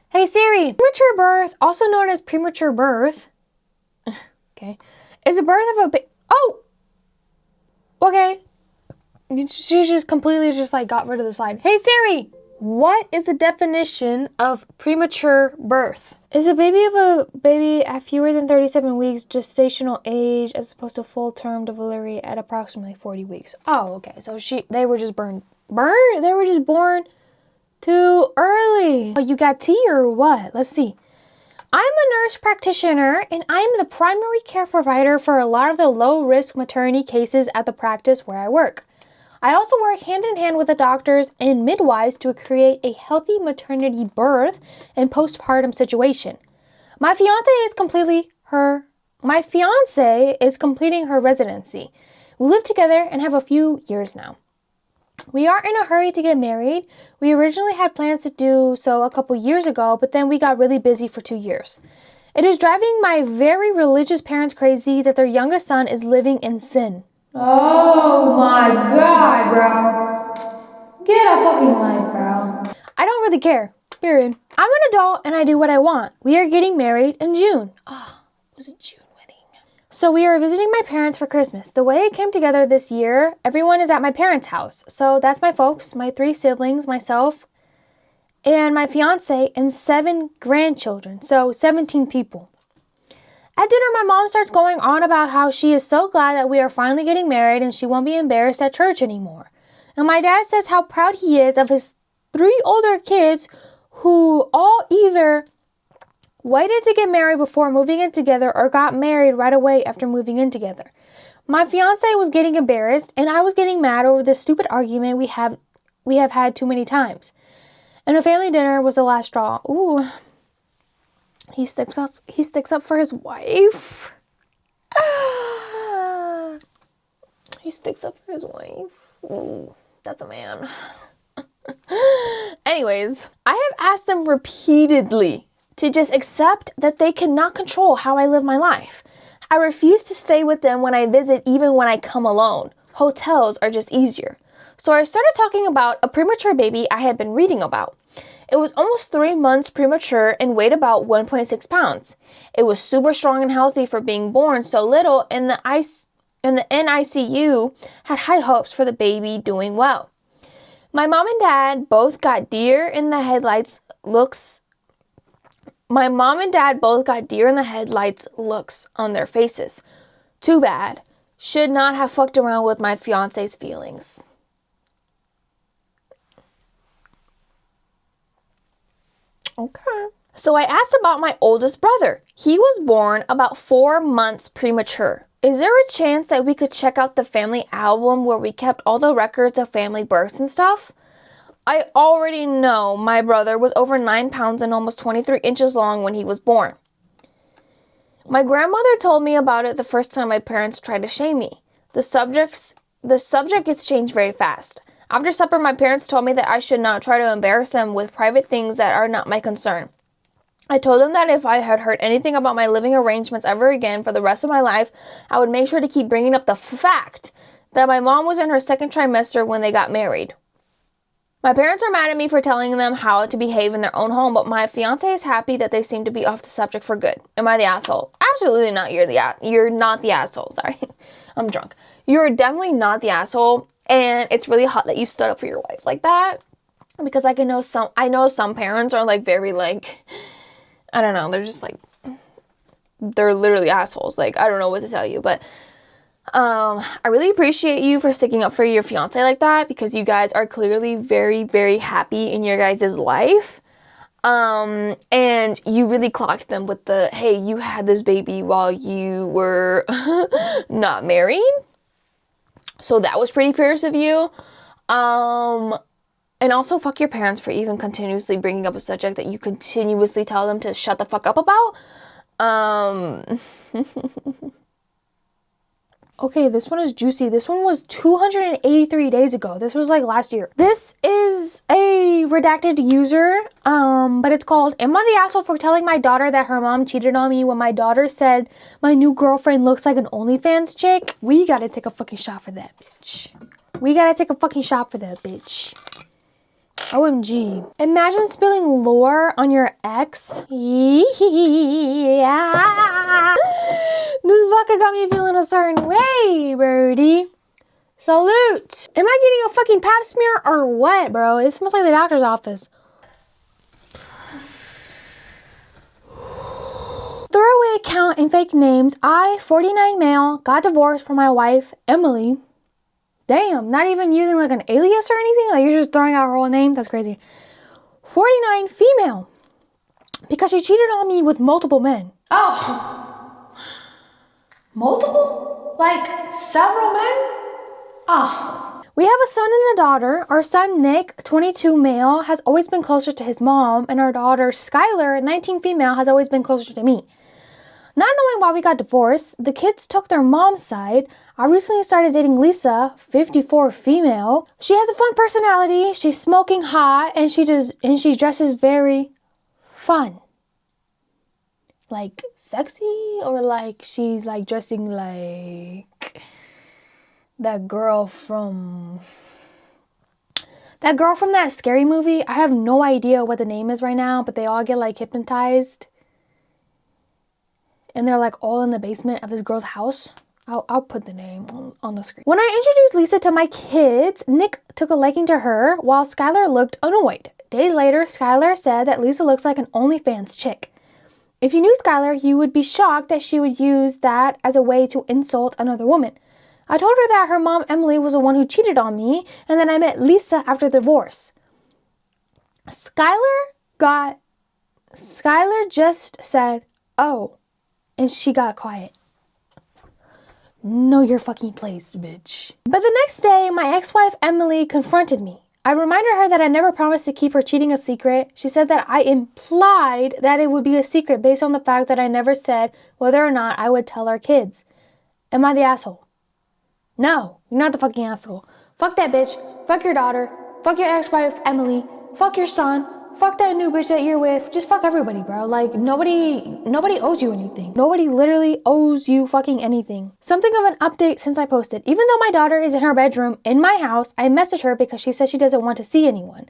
Hey Siri, premature birth, also known as premature birth, okay, is a birth of a oh, okay, she just completely just like got rid of the slide. Hey Siri, What is the definition of premature birth? Is a baby at fewer than 37 weeks gestational age as opposed to full-term delivery at approximately 40 weeks? Oh, okay. So they were just born too early. Oh, you got tea or what? Let's see. I'm a nurse practitioner and I'm the primary care provider for a lot of the low-risk maternity cases at the practice where I work. I also work hand in hand with the doctors and midwives to create a healthy maternity birth and postpartum situation. My fiance is completing her residency. We live together and have a few years now. We are in a hurry to get married. We originally had plans to do so a couple years ago, but then we got really busy for 2 years. It is driving my very religious parents crazy that their youngest son is living in sin. Oh my God, bro. Get a fucking life, bro. I don't really care. Period. I'm an adult and I do what I want. We are getting married in June. Oh, it was a June wedding. So we are visiting my parents for Christmas. The way it came together this year, everyone is at my parents' house. So that's my folks, my 3 siblings, myself, and my fiance, and 7 grandchildren. So 17 people. At dinner, my mom starts going on about how she is so glad that we are finally getting married and she won't be embarrassed at church anymore. And my dad says how proud he is of his 3 older kids who all either waited to get married before moving in together or got married right away after moving in together. My fiance was getting embarrassed and I was getting mad over this stupid argument we have had too many times. And a family dinner was the last straw. Ooh. He sticks up for his wife. He sticks up for his wife. Ooh, that's a man. Anyways, I have asked them repeatedly to just accept that they cannot control how I live my life. I refuse to stay with them when I visit, even when I come alone. Hotels are just easier. So I started talking about a premature baby I had been reading about. It was almost 3 months premature and weighed about 1.6 pounds. It was super strong and healthy for being born so little, and the NICU had high hopes for the baby doing well. My mom and dad both got deer in the headlights looks on their faces. Too bad. Should not have fucked around with my fiance's feelings. Okay. So I asked about my oldest brother. He was born about 4 months premature. Is there a chance that we could check out the family album where we kept all the records of family births and stuff? I already know my brother was over 9 pounds and almost 23 inches long when he was born. My grandmother told me about it the first time my parents tried to shame me. The subject gets changed very fast. After supper, my parents told me that I should not try to embarrass them with private things that are not my concern. I told them that if I had heard anything about my living arrangements ever again for the rest of my life, I would make sure to keep bringing up the fact that my mom was in her 2nd trimester when they got married. My parents are mad at me for telling them how to behave in their own home, but my fiance is happy that they seem to be off the subject for good. Am I the asshole? Absolutely not. You're not the asshole. Sorry. I'm drunk. You're definitely not the asshole. And it's really hot that you stood up for your wife like that, because I know some parents are like very like, I don't know, they're just like, they're literally assholes. Like, I don't know what to tell you, but I really appreciate you for sticking up for your fiance like that, because you guys are clearly very, very happy in your guys' life. And you really clocked them with the, hey, you had this baby while you were not married. So that was pretty fierce of you. And also fuck your parents for even continuously bringing up a subject that you continuously tell them to shut the fuck up about. Okay, this one is juicy. This one was 283 days ago. This was like last year. This is a redacted user, but it's called, am I the asshole for telling my daughter that her mom cheated on me when my daughter said my new girlfriend looks like an OnlyFans chick? We gotta take a fucking shot for that, bitch. We gotta take a fucking shot for that, bitch. OMG. Imagine spilling lore on your ex. Yeah. This vodka got me feeling a certain way, birdie. Salute! Am I getting a fucking pap smear or what, bro? It smells like the doctor's office. Throwaway account and fake names. I, 49 male, got divorced from my wife, Emily. Damn, not even using like an alias or anything? Like you're just throwing out her whole name? That's crazy. 49 female. Because she cheated on me with multiple men. Oh. Multiple? Like several men? Oh. We have a son and a daughter. Our son, Nick, 22 male, has always been closer to his mom. And our daughter, Skylar, 19 female, has always been closer to me. Not knowing why we got divorced, the kids took their mom's side. I recently started dating Lisa, 54 female. She has a fun personality. She's smoking hot and she dresses very fun. Like sexy, or like she's like dressing like that girl from that scary movie. I have no idea what the name is right now, but they all get like hypnotized. And they're like all in the basement of this girl's house. I'll put the name on the screen. When I introduced Lisa to my kids, Nick took a liking to her while Skylar looked annoyed. Days later, Skylar said that Lisa looks like an OnlyFans chick. If you knew Skylar, you would be shocked that she would use that as a way to insult another woman. I told her that her mom, Emily, was the one who cheated on me and that I met Lisa after the divorce. Skylar just said, "Oh," and she got quiet. Know your fucking place, bitch. But the next day, my ex-wife Emily confronted me. I reminded her that I never promised to keep her cheating a secret. She said that I implied that it would be a secret based on the fact that I never said whether or not I would tell our kids. Am I the asshole? No, you're not the fucking asshole. Fuck that bitch. Fuck your daughter. Fuck your ex-wife Emily. Fuck your son. Fuck that new bitch that you're with. Just fuck everybody, bro. Like, nobody owes you anything. Nobody literally owes you fucking anything. Something of an update since I posted. Even though my daughter is in her bedroom in my house, I messaged her because she said she doesn't want to see anyone.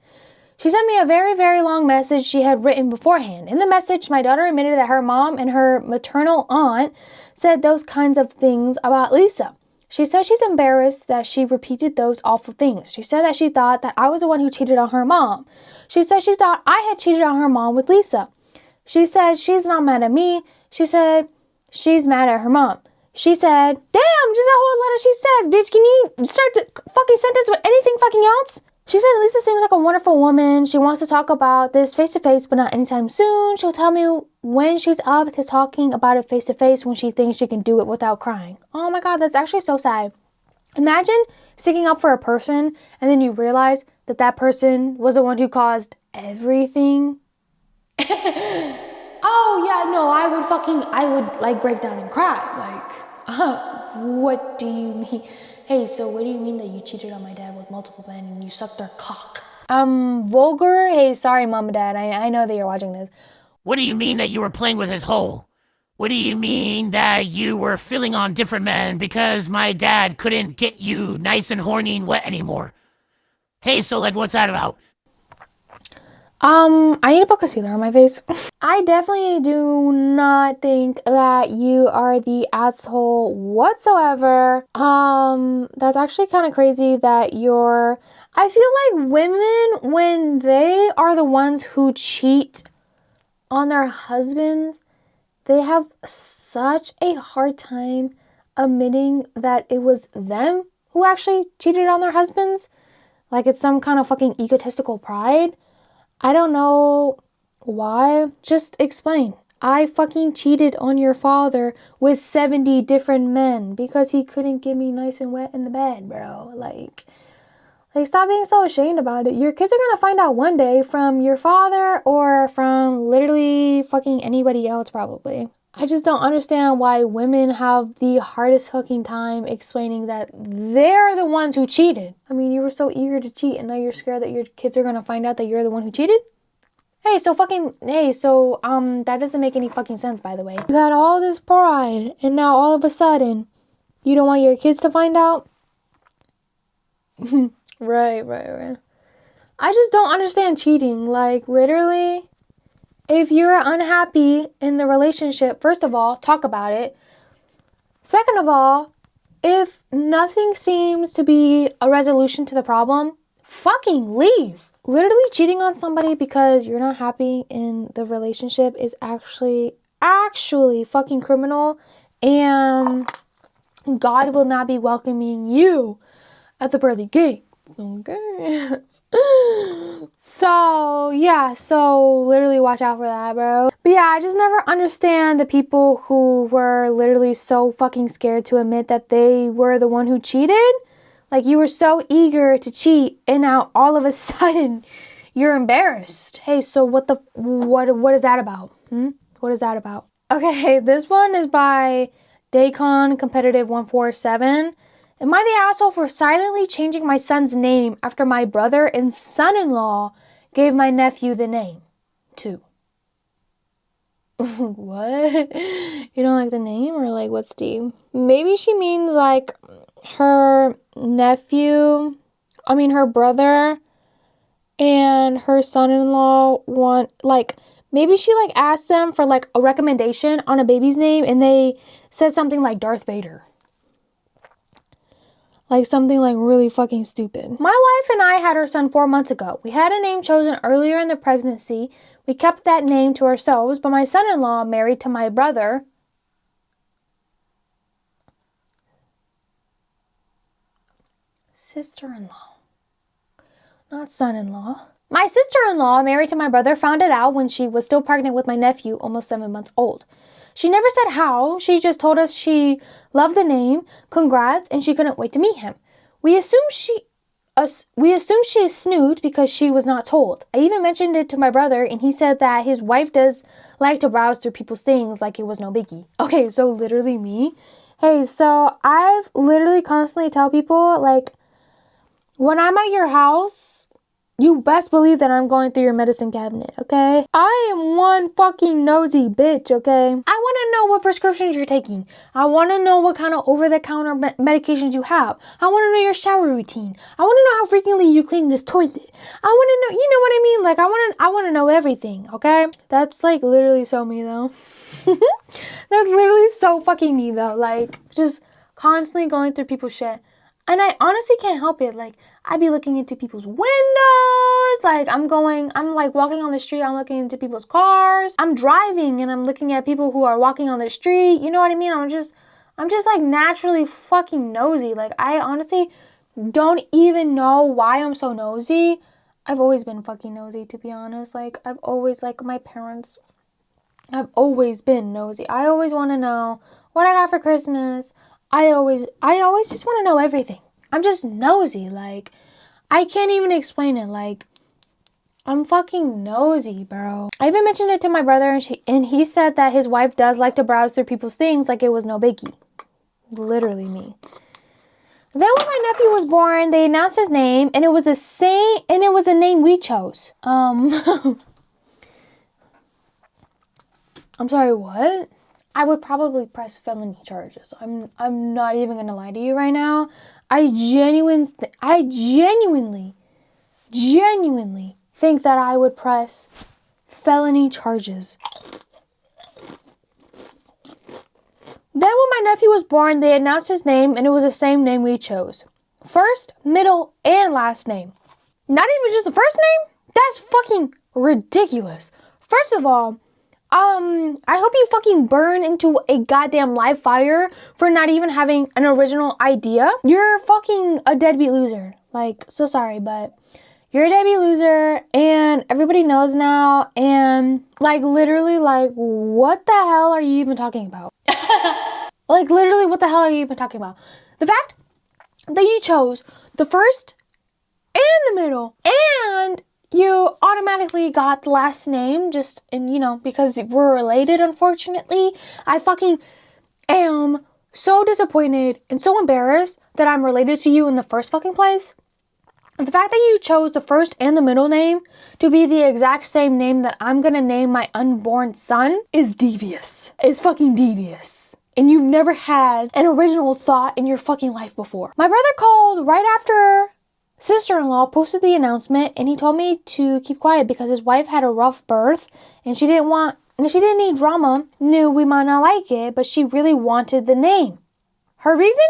She sent me a very, very long message she had written beforehand. In the message, my daughter admitted that her mom and her maternal aunt said those kinds of things about Lisa. She said she's embarrassed that she repeated those awful things. She said that she thought that I was the one who cheated on her mom. She said she thought I had cheated on her mom with Lisa. She said she's not mad at me. She said she's mad at her mom. She said, damn, just that whole letter she said, bitch, can you start the fucking sentence with anything fucking else? She said Lisa seems like a wonderful woman. She wants to talk about this face-to-face, but not anytime soon. She'll tell me when she's up to talking about it face-to-face when she thinks she can do it without crying. Oh my God, that's actually so sad. Imagine sticking up for a person and then you realize that that person was the one who caused everything. Oh yeah, no, I would like break down and cry. Like, what do you mean? Hey, so what do you mean that you cheated on my dad with multiple men and you sucked their cock? Vulgar? Hey, sorry, mom and dad. I know that you're watching this. What do you mean that you were playing with his hole? What do you mean that you were filling on different men because my dad couldn't get you nice and horny and wet anymore? Hey, so like, what's that about? I need to put concealer on my face. I definitely do not think that you are the asshole whatsoever. That's actually kind of crazy that I feel like women, when they are the ones who cheat on their husbands, they have such a hard time admitting that it was them who actually cheated on their husbands. Like it's some kind of fucking egotistical pride. I don't know why. Just explain. I fucking cheated on your father with 70 different men because he couldn't get me nice and wet in the bed, bro. Like stop being so ashamed about it. Your kids are gonna find out one day from your father or from literally fucking anybody else probably. I just don't understand why women have the hardest fucking time explaining that they're the ones who cheated. I mean, you were so eager to cheat and now you're scared that your kids are gonna find out that you're the one who cheated? That doesn't make any fucking sense, by the way. You had all this pride and now all of a sudden you don't want your kids to find out? Right. I just don't understand cheating. Like, literally, if you're unhappy in the relationship, first of all, talk about it. Second of all, if nothing seems to be a resolution to the problem, fucking leave. Literally cheating on somebody because you're not happy in the relationship is actually fucking criminal, and God will not be welcoming you at the pearly gates. Okay. So literally watch out for that, bro. But yeah, I just never understand the people who were literally so fucking scared to admit that they were the one who cheated. Like, you were so eager to cheat, and now all of a sudden you're embarrassed. Hey, so what is that about? What is that about? Okay, this one is by Daycon Competitive 147. Am I the asshole for silently changing my son's name after my brother and son-in-law gave my nephew the name too? What? You don't like the name, or like what's the? Maybe she means like her brother and her son-in-law want, like, maybe she like asked them for like a recommendation on a baby's name, and they said something like Darth Vader. Like something like really fucking stupid. My wife and I had our son 4 months ago. We had a name chosen earlier in the pregnancy. We kept that name to ourselves, but my son-in-law, married to my brother, sister-in-law, not son-in-law. My sister-in-law, married to my brother, found it out when she was still pregnant with my nephew, almost 7 months old. She never said how. She just told us she loved the name, congrats, and she couldn't wait to meet him. We assumed she is snoot because she was not told. I even mentioned it to my brother, and he said that his wife does like to browse through people's things like it was no biggie. Okay, so literally me. Hey, so I've literally constantly tell people, like, when I'm at your house, you best believe that I'm going through your medicine cabinet, okay? I am one fucking nosy bitch, okay? I want to know what prescriptions you're taking. I want to know what kind of over-the-counter medications you have. I want to know your shower routine. I want to know how frequently you clean this toilet. I want to know, you know what I mean? Like, I want to know everything, okay? That's, like, literally so me, though. That's literally so fucking me, though. Like, just constantly going through people's shit. And I honestly can't help it. Like, I be looking into people's windows. Like, I'm like walking on the street. I'm looking into people's cars. I'm driving and I'm looking at people who are walking on the street. You know what I mean? I'm just like naturally fucking nosy. Like, I honestly don't even know why I'm so nosy. I've always been fucking nosy, to be honest. Like, I've always, like my parents, I've always been nosy. I always want to know what I got for Christmas. I always just want to know everything. I'm just nosy. Like, I can't even explain it. Like, I'm fucking nosy, bro. I even mentioned it to my brother, and he said that his wife does like to browse through people's things like it was no biggie. Literally me. Then when my nephew was born, they announced his name, and it was the name we chose. I'm sorry, what? I would probably press felony charges. I'm not even gonna lie to you right now. I genuinely think that I would press felony charges. Then when my nephew was born, they announced his name, and it was the same name we chose. First, middle, and last name. Not even just the first name? That's fucking ridiculous. First of all, I hope you fucking burn into a goddamn live fire for not even having an original idea. You're fucking a deadbeat loser. Like, so sorry, but you're a deadbeat loser, and everybody knows now, and, like, literally, like, what the hell are you even talking about? Like, literally, what the hell are you even talking about? The fact that you chose the first and the middle, and you automatically got the last name just, because we're related, unfortunately. I fucking am so disappointed and so embarrassed that I'm related to you in the first fucking place. And the fact that you chose the first and the middle name to be the exact same name that I'm gonna name my unborn son is devious. It's fucking devious. And you've never had an original thought in your fucking life before. My brother called right after sister-in-law posted the announcement, and he told me to keep quiet because his wife had a rough birth and she didn't need drama. Knew we might not like it, but she really wanted the name. Her reason?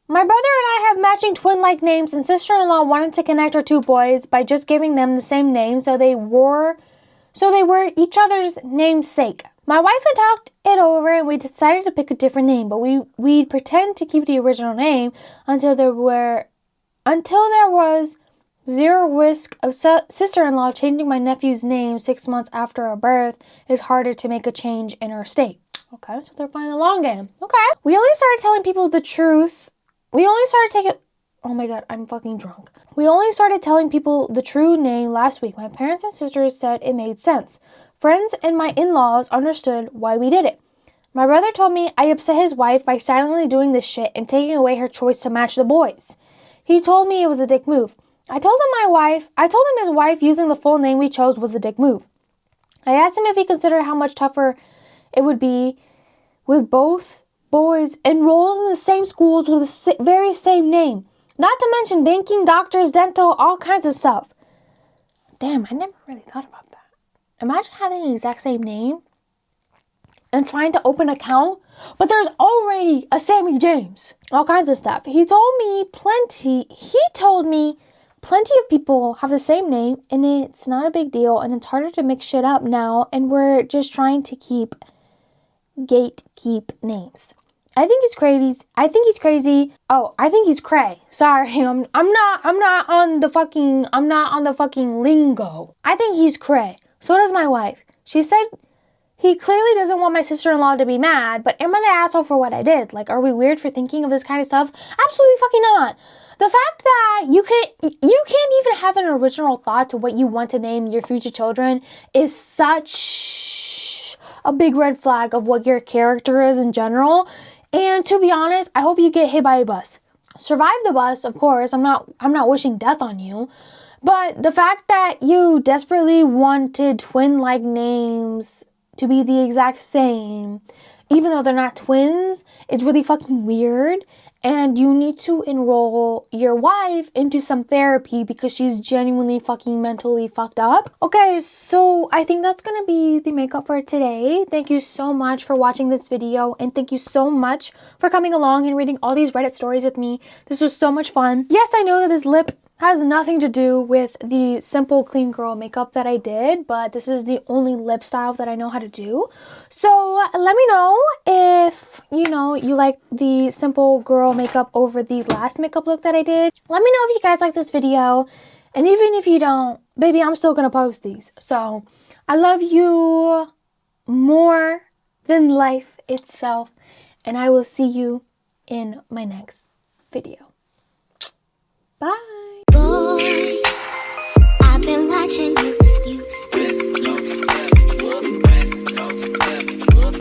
My brother and I have matching twin-like names, and sister-in-law wanted to connect our two boys by just giving them the same name so they were each other's namesake. My wife had talked it over and we decided to pick a different name, but we'd pretend to keep the original name until there was zero risk of sister-in-law changing my nephew's name 6 months after our birth is harder to make a change in our state. Okay, so they're playing the long game. Okay. We only started telling people the truth. Oh my god, I'm fucking drunk. We only started telling people the true name last week. My parents and sisters said it made sense. Friends and my in-laws understood why we did it. My brother told me I upset his wife by silently doing this shit and taking away her choice to match the boys. He told me it was a dick move. I told him his wife using the full name we chose was a dick move. I asked him if he considered how much tougher it would be with both boys enrolled in the same schools with the very same name. Not to mention banking, doctors, dental, all kinds of stuff. Damn, I never really thought about that. Imagine having the exact same name and trying to open an account, but there's already a Sammy James. All kinds of stuff. He told me plenty of people have the same name, and it's not a big deal, and it's harder to mix shit up now, and we're just trying to gatekeep names. I think he's crazy. Oh, I think he's cray. Sorry, I'm not on the fucking lingo. I think he's cray. So does my wife. She said he clearly doesn't want my sister-in-law to be mad, but am I the asshole for what I did? Like, are we weird for thinking of this kind of stuff? Absolutely fucking not. The fact that you can't even have an original thought to what you want to name your future children is such a big red flag of what your character is in general. And to be honest, I hope you get hit by a bus. Survive the bus, of course. I'm not wishing death on you. But the fact that you desperately wanted twin-like names to be the exact same, even though they're not twins, it's really fucking weird. And you need to enroll your wife into some therapy because she's genuinely fucking mentally fucked up. Okay, so I think that's gonna be the makeup for today. Thank you so much for watching this video, and thank you so much for coming along and reading all these Reddit stories with me. This was so much fun. Yes, I know that this lip has nothing to do with the simple clean girl makeup that I did, but this is the only lip style that I know how to do. So let me know if, you like the simple girl makeup over the last makeup look that I did. Let me know if you guys like this video. And even if you don't, baby, I'm still gonna post these. So I love you more than life itself. And I will see you in my next video. Bye.